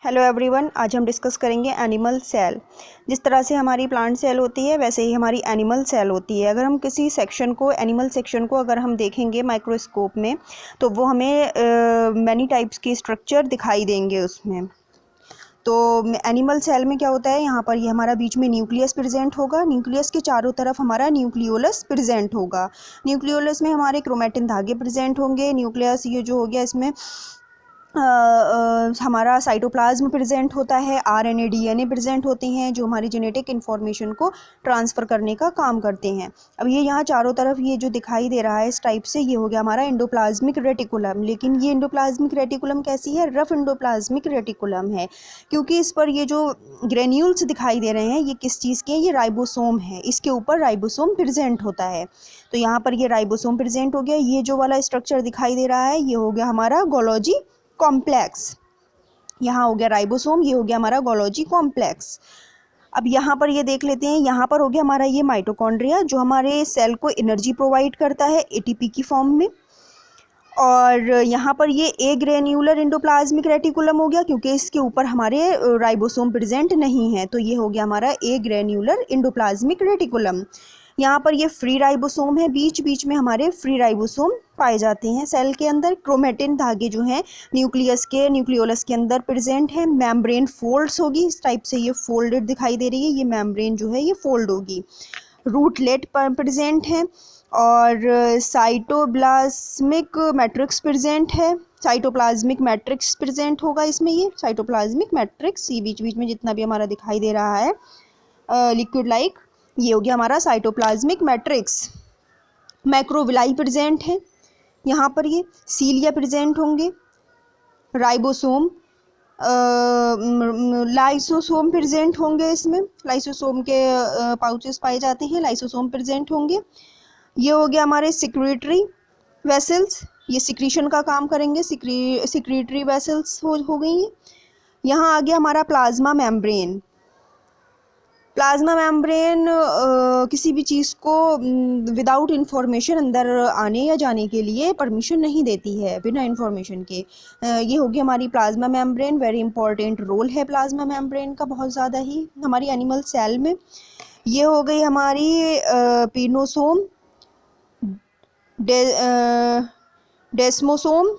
Hello everyone, आज हम discuss करेंगे एनिमल सेल। जिस तरह से हमारी प्लांट सेल होती है वैसे ही हमारी एनिमल सेल होती है। अगर हम किसी सेक्शन को, एनिमल सेक्शन को अगर हम देखेंगे माइक्रोस्कोप में, तो वो हमें मैनी टाइप्स की स्ट्रक्चर दिखाई देंगे उसमें। तो एनिमल सेल में क्या होता है, यहाँ पर ये हमारा बीच में न्यूक्लियस प्रेजेंट होगा। न्यूक्लियस के चारों तरफ हमारा न्यूक्लियोलस प्रेजेंट होगा। न्यूक्लियोलस में हमारे क्रोमैटिन धागे प्रेजेंट होंगे। न्यूक्लियस ये जो हो गया, इसमें हमारा साइटोप्लाज्म प्रेजेंट होता है। आरएनए डीएनए प्रेजेंट होते हैं जो हमारी जेनेटिक इन्फॉर्मेशन को ट्रांसफ़र करने का काम करते हैं। अब ये यहाँ चारों तरफ ये जो दिखाई दे रहा है इस टाइप से, ये हो गया हमारा एंडोप्लाज्मिक रेटिकुलम। लेकिन ये एंडोप्लाज्मिक रेटिकुलम कैसी है? रफ एंडोप्लाज्मिक रेटिकुलम है, क्योंकि इस पर ये जो ग्रेन्यूल्स दिखाई दे रहे हैं ये किस चीज़ के हैं? ये राइबोसोम है। इसके ऊपर राइबोसोम प्रेजेंट होता है। तो यहाँ पर ये राइबोसोम प्रेजेंट हो गया। ये जो वाला स्ट्रक्चर दिखाई दे रहा है ये हो गया हमारा गोल्गी कॉम्प्लेक्स। यहाँ हो गया राइबोसोम, ये हो गया हमारा गोल्गी कॉम्प्लेक्स। अब यहाँ पर ये देख लेते हैं, यहाँ पर हो गया हमारा ये माइटोकॉन्ड्रिया जो हमारे सेल को एनर्जी प्रोवाइड करता है एटीपी की फॉर्म में। और यहाँ पर ये ए ग्रेन्यूलर एंडोप्लाज्मिक रेटिकुलम हो गया, क्योंकि इसके ऊपर हमारे राइबोसोम प्रेजेंट नहीं है। तो ये हो गया हमारा ए ग्रेन्यूलर एंडोप्लाज्मिक रेटिकुलम। यहाँ पर ये फ्री राइबोसोम है, बीच बीच में हमारे फ्री राइबोसोम पाए जाते हैं सेल के अंदर। क्रोमैटिन धागे जो हैं न्यूक्लियस के, न्यूक्लियोलस के अंदर प्रेजेंट है। मेम्ब्रेन फोल्ड्स होगी, इस टाइप से ये फोल्डेड दिखाई दे रही है। ये मेम्ब्रेन जो है ये फोल्ड होगी। रूटलेट प्रेजेंट है और साइटोप्लाज्मिक मैट्रिक्स प्रेजेंट है। साइटोप्लाज्मिक मैट्रिक्स प्रेजेंट होगा इसमें, ये साइटोप्लाज्मिक मैट्रिक्स, ये बीच बीच में जितना भी हमारा दिखाई दे रहा है लिक्विड लाइक, ये हो गया हमारा साइटोप्लाज्मिक मैट्रिक्स। मैक्रोविलाई प्रेजेंट है यहाँ पर, ये सीलिया प्रेजेंट होंगे। राइबोसोम, लाइसोसोम प्रेजेंट होंगे इसमें। लाइसोसोम के पाउचेस पाए जाते हैं, लाइसोसोम प्रेजेंट होंगे। ये हो गया हमारे सिक्रीटरी वेसल्स, ये सिक्रीशन का काम करेंगे। सिक्रीटरी वेसल्स हो गई हैं। यहाँ आ गया हमारा प्लाज्मा मेम्ब्रेन। प्लाज्मा मेम्ब्रेन किसी भी चीज़ को विदाउट इन्फॉर्मेशन अंदर आने या जाने के लिए परमिशन नहीं देती है, बिना इन्फॉर्मेशन के। ये होगी हमारी plasma membrane. Very important role है प्लाज्मा मेम्ब्रेन का, बहुत ज़्यादा ही हमारी एनिमल सेल में। ये हो गई हमारी पीनोसोम, डेस्मोसोम,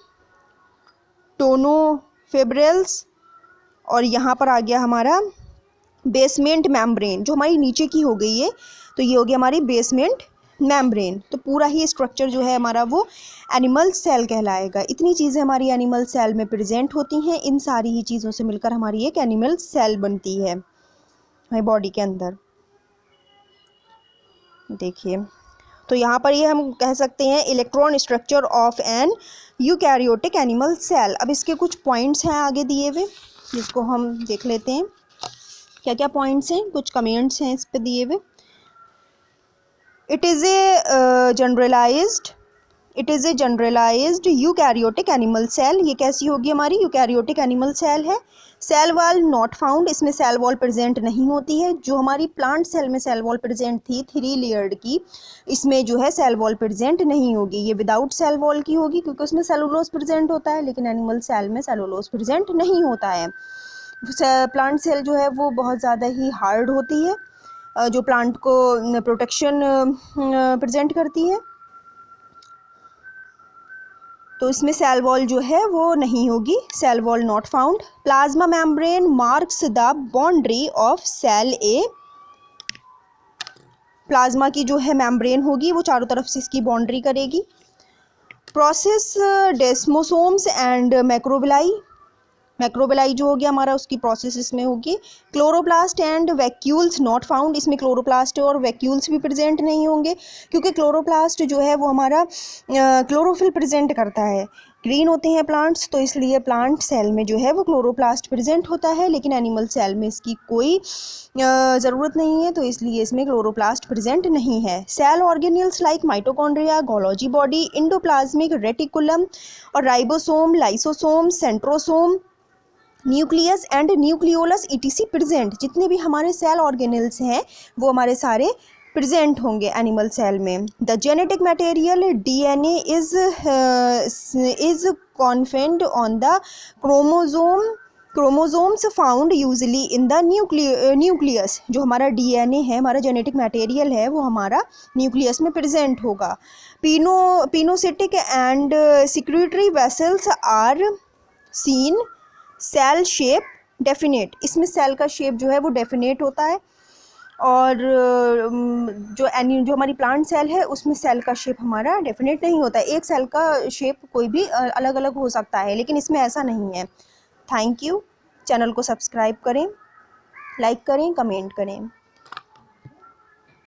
टोनोफिब्रिल्स, और यहाँ पर आ गया हमारा बेसमेंट मेम्ब्रेन जो हमारी नीचे की हो गई है। तो ये हो गया हमारी बेसमेंट मेम्ब्रेन। तो पूरा ही स्ट्रक्चर जो है हमारा वो एनिमल सेल कहलाएगा। इतनी चीज़ें हमारी एनिमल सेल में प्रेजेंट होती हैं। इन सारी ही चीज़ों से मिलकर हमारी एक एनिमल सेल बनती है हमारी बॉडी के अंदर। देखिए, तो यहाँ पर ये हम कह सकते हैं electron structure of an eukaryotic animal cell. अब इसके कुछ पॉइंट्स हैं आगे दिए हुए, जिसको हम देख लेते हैं। क्या क्या पॉइंट्स हैं, कुछ कमेंट्स हैं इस पे दिए हुए। It is a generalised eukaryotic animal cell. ये कैसी होगी? हमारी यूकैरियोटिक एनिमल सेल है। सेल वॉल नॉट फाउंड, इसमें सेल वॉल प्रेजेंट नहीं होती है। जो हमारी प्लांट सेल में सेल वॉल प्रेजेंट थी 3 लेयर्ड की, इसमें जो है सेल वॉल प्रेजेंट नहीं होगी। ये विदाउट सेल वॉल की होगी, क्योंकि उसमें सेलुलोज प्रेजेंट होता है, लेकिन एनिमल सेल में सेलुलोज प्रेजेंट नहीं होता है। प्लांट सेल जो है वो बहुत ज़्यादा ही हार्ड होती है, जो प्लांट को प्रोटेक्शन प्रेजेंट करती है। तो इसमें सेल वॉल जो है वो नहीं होगी, cell wall not found. Plasma membrane marks the boundary of cell a. Plasma की जो है मेम्ब्रेन होगी वो चारों तरफ से इसकी बाउंड्री करेगी। Process desmosomes and microvilli. Microvilli जो हो गया हमारा, उसकी प्रोसेस इसमें होगी। Chloroplast and vacuoles not found, इसमें क्लोरोप्लास्ट और वैक्यूल्स भी प्रेजेंट नहीं होंगे, क्योंकि क्लोरोप्लास्ट जो है वो हमारा क्लोरोफिल प्रेजेंट करता है। ग्रीन होते हैं प्लांट्स, तो इसलिए प्लांट सेल में जो है वो क्लोरोप्लास्ट प्रेजेंट होता है, लेकिन एनिमल सेल में इसकी कोई ज़रूरत नहीं है, तो इसलिए इसमें क्लोरोप्लास्ट प्रेजेंट नहीं है। Cell organelles like mitochondria, Golgi body, endoplasmic reticulum और ribosome, lysosome, centrosome, nucleus and nucleolus ETC present. जितने भी हमारे सेल ऑर्गेनेल्स हैं वो हमारे सारे प्रेजेंट होंगे एनिमल सेल में। The genetic material DNA is confined on the chromosome chromosomes found usually in the nucleus, जो हमारा डीएनए है, हमारा जेनेटिक मटेरियल है, वो हमारा न्यूक्लियस में प्रेजेंट होगा। Pinocytic and secretory vesicles are seen, cell shape definite, इसमें सेल का शेप जो है वो डेफिनेट होता है। और जो हमारी प्लांट सेल है उसमें सेल का शेप हमारा डेफिनेट नहीं होता है, एक सेल का शेप कोई भी अलग अलग हो सकता है, लेकिन इसमें ऐसा नहीं है। Thank you. चैनल को सब्सक्राइब करें, लाइक करें, कमेंट करें।